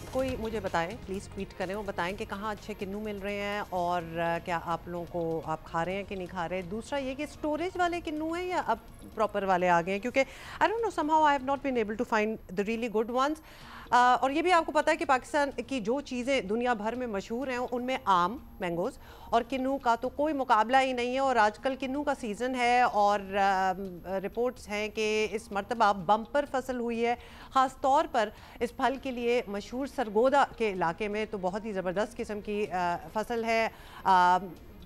कोई मुझे बताएं, प्लीज़ ट्वीट करें और बताएं कि कहाँ अच्छे किन्नू मिल रहे हैं और क्या आप लोगों को आप खा रहे हैं कि नहीं खा रहे। दूसरा ये कि स्टोरेज वाले किन्नू हैं या अब प्रॉपर वाले आ गए हैं, क्योंकि I don't know, somehow I have not been able to find the really good ones. और ये भी आपको पता है कि पाकिस्तान की जो चीज़ें दुनिया भर में मशहूर हैं उनमें आम, मैंगोज़ और किन्नू का तो कोई मुकाबला ही नहीं है। और आजकल किन्नू का सीज़न है और रिपोर्ट्स हैं कि इस मरतबा बम्पर फसल हुई है, ख़ास तौर पर इस फल के लिए मशहूर सरगोदा के इलाके में। तो बहुत ही ज़बरदस्त किस्म की फसल है,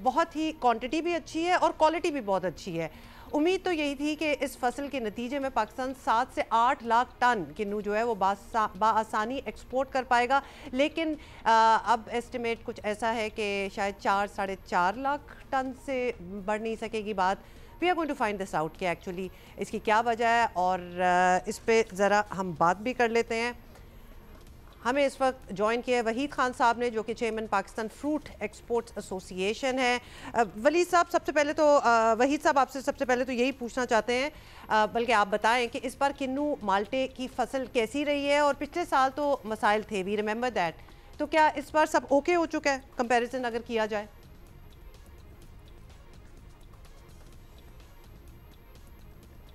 बहुत ही क्वांटिटी भी अच्छी है और क्वालिटी भी बहुत अच्छी है। उम्मीद तो यही थी कि इस फसल के नतीजे में पाकिस्तान 7 से 8 लाख टन किन्नू जो है वो बाआसानी एक्सपोर्ट कर पाएगा, लेकिन अब एस्टिमेट कुछ ऐसा है कि शायद 4-4.5 लाख टन से बढ़ नहीं सकेगी बात। We are going to find this out कि एक्चुअली इसकी क्या वजह है और इस पे ज़रा हम बात भी कर लेते हैं। हमें इस वक्त ज्वाइन किया है वहीद खान साहब ने, जो कि chairman Pakistan fruit exports association है। वलीद साहब, सबसे पहले तो वहीद साहब आपसे सबसे पहले तो यही पूछना चाहते हैं, बल्कि आप बताएं कि इस बार किन्नू माल्टे की फसल कैसी रही है। और पिछले साल तो मसाइल थे, वी रिमेंबर दैट, तो क्या इस बार सब ओके हो चुका है कंपैरिजन अगर किया जाए?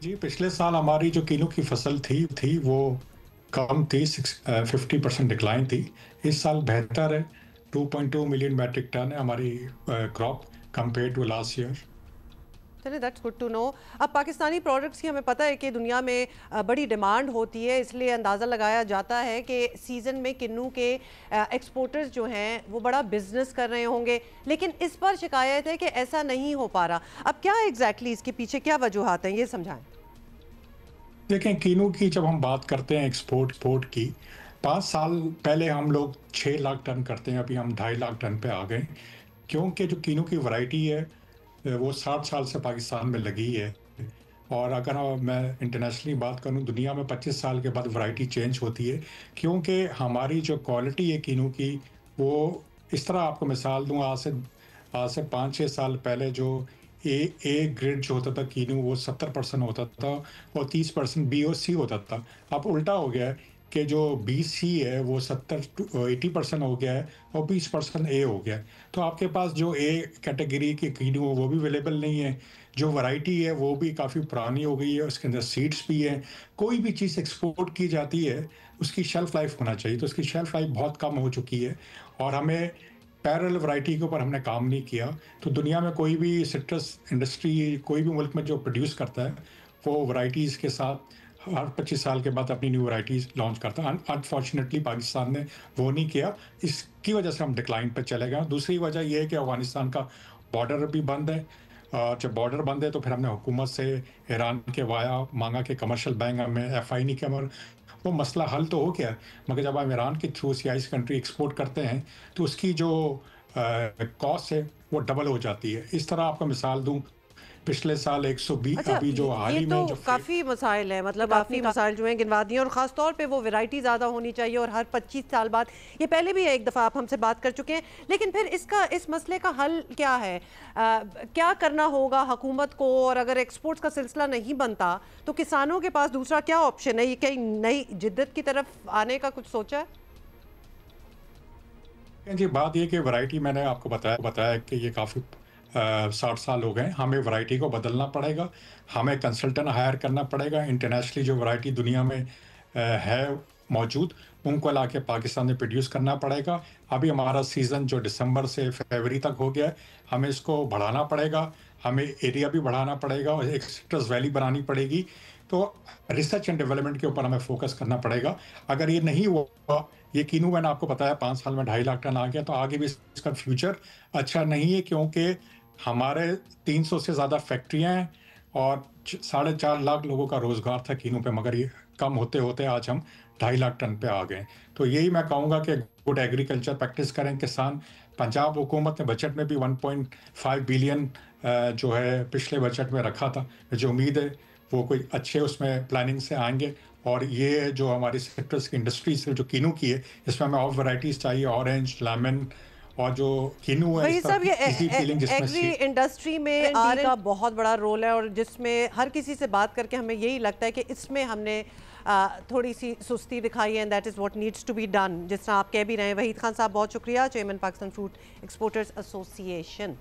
जी, पिछले साल हमारी जो किन्नू की फसल थी वो कम थी, 50% डिक्लाइन थी। इस साल बेहतर है, 2.2 मिलियन मैट्रिक टन है हमारी crop compare to last year. चलिए, दैट्स गुड टू नो। अब पाकिस्तानी प्रोडक्ट्स की हमें पता है कि दुनिया में बड़ी डिमांड होती है, इसलिए अंदाज़ा लगाया जाता है कि सीज़न में किन्नू के एक्सपोर्टर्स जो हैं वो बड़ा बिजनेस कर रहे होंगे, लेकिन इस पर शिकायत है कि ऐसा नहीं हो पा रहा। अब क्या एग्जैक्टली इसके पीछे क्या वजूहात हैं, ये समझाएं। देखें, किन्नू की जब हम बात करते हैं एक्सपोर्ट की, 5 साल पहले हम लोग 6 लाख टन करते हैं, अभी हम 2.5 लाख टन पे आ गए, क्योंकि जो किन्नू की वैरायटी है वो 60 साल से पाकिस्तान में लगी है। और अगर मैं इंटरनेशनली बात करूं, दुनिया में 25 साल के बाद वैरायटी चेंज होती है, क्योंकि हमारी जो क्वालिटी है किन्नू की, वो इस तरह आपको मिसाल दूं, आज से 5-6 साल पहले जो ए ग्रेड जो होता था किन्नू, वो 70% होता था और 30% बी और सी होता था। अब उल्टा हो गया है कि जो बी सी है वो 70-80% हो गया है और 20% ए हो गया है। तो आपके पास जो ए कैटेगरी की किन्नू वो भी अवेलेबल नहीं है, जो वैरायटी है वो भी काफ़ी पुरानी हो गई है, उसके अंदर सीड्स भी हैं। कोई भी चीज़ एक्सपोर्ट की जाती है उसकी शेल्फ लाइफ होना चाहिए, तो उसकी शेल्फ लाइफ बहुत कम हो चुकी है और हमें पैरेलल वैरायटी के ऊपर हमने काम नहीं किया। तो दुनिया में कोई भी सिट्रस इंडस्ट्री, कोई भी मुल्क में जो प्रोड्यूस करता है, वो वैरायटीज़ के साथ हर 25 साल के बाद अपनी न्यू वैरायटीज़ लॉन्च करता है। अनफॉर्चुनेटली पाकिस्तान ने वो नहीं किया, इसकी वजह से हम डिक्लाइन पर चले गए। दूसरी वजह यह है कि अफगानिस्तान का बॉर्डर भी बंद है, और जब बॉर्डर बंद है तो फिर हमने हुकूमत से ईरान के वाया मांगा कि कमर्शियल बैंक हमें FI नहीं किया, मगर वो मसला हल तो हो गया। मगर जब हम ईरान के थ्रू CIS कंट्री एक्सपोर्ट करते हैं तो उसकी जो कॉस्ट है वो डबल हो जाती है। इस तरह आपको मिसाल दूं, पिछले साल 120, अच्छा, अभी जो हाल ये ही तो में जो काफ़ी मसाइल है, मतलब काफ़ी मसाइल जो हैं गिनवा दिए, और ख़ास तौर पे वो वैरायटी ज़्यादा होनी चाहिए और हर 25 साल बाद, ये पहले भी एक दफ़ा आप हमसे बात कर चुके हैं। लेकिन फिर इस मसले का हल क्या है? क्या करना होगा हुकूमत को? और अगर एक्सपोर्ट्स का सिलसिला नहीं बनता तो किसानों के पास दूसरा क्या ऑप्शन है? ये कहीं नई जिद्दत की तरफ आने का कुछ सोचा है? जी, बात ये कि वैरायटी मैंने आपको बताया कि ये काफ़ी 60 साल हो गए, हमें वैरायटी को बदलना पड़ेगा, हमें कंसल्टेंट हायर करना पड़ेगा। इंटरनेशनली जो वैरायटी दुनिया में है मौजूद, उनको ला के पाकिस्तान में प्रोड्यूस करना पड़ेगा। अभी हमारा सीज़न जो दिसंबर से फरवरी तक हो गया है, हमें इसको बढ़ाना पड़ेगा, हमें एरिया भी बढ़ाना पड़ेगा और एक सिट्रस वैली बनानी पड़ेगी। तो रिसर्च एंड डेवलपमेंट के ऊपर हमें फोकस करना पड़ेगा। अगर ये नहीं हुआ, ये किन्नू मैंने आपको बताया 5 साल में 2.5 लाख टन आ गया, तो आगे भी इसका फ्यूचर अच्छा नहीं है, क्योंकि हमारे 300 से ज़्यादा फैक्ट्रियाँ हैं और 4.5 लाख लोगों का रोज़गार था किन्नू पे, मगर ये कम होते होते आज हम 2.5 लाख टन पे आ गए। तो यही मैं कहूँगा कि गुड एग्रीकल्चर प्रैक्टिस करें किसान। पंजाब हुकूमत ने बजट में भी 1.5 बिलियन जो है पिछले बजट में रखा था, मुझे उम्मीद है वो कोई अच्छे उसमें प्लानिंग से आएंगे। और ये जो हमारी सिट्रस की इंडस्ट्रीज जो किन्नू की है, इसमें हमें और वैरायटीज़ चाहिए, ऑरेंज, लेमन, और जो किन्नू है वही इस सब, ये तरह इजी फीलिंग जिसमें एग्री इंडस्ट्री में R&D का बहुत बड़ा रोल है, और जिसमें हर किसी से बात करके हमें यही लगता है कि इसमें हमने थोड़ी सी सुस्ती दिखाई है, and that is what needs to be done, जिस तरह आप कह भी रहे हैं। वहीद खान साहब बहुत शुक्रिया, chairman Pakistan fruit exporters association.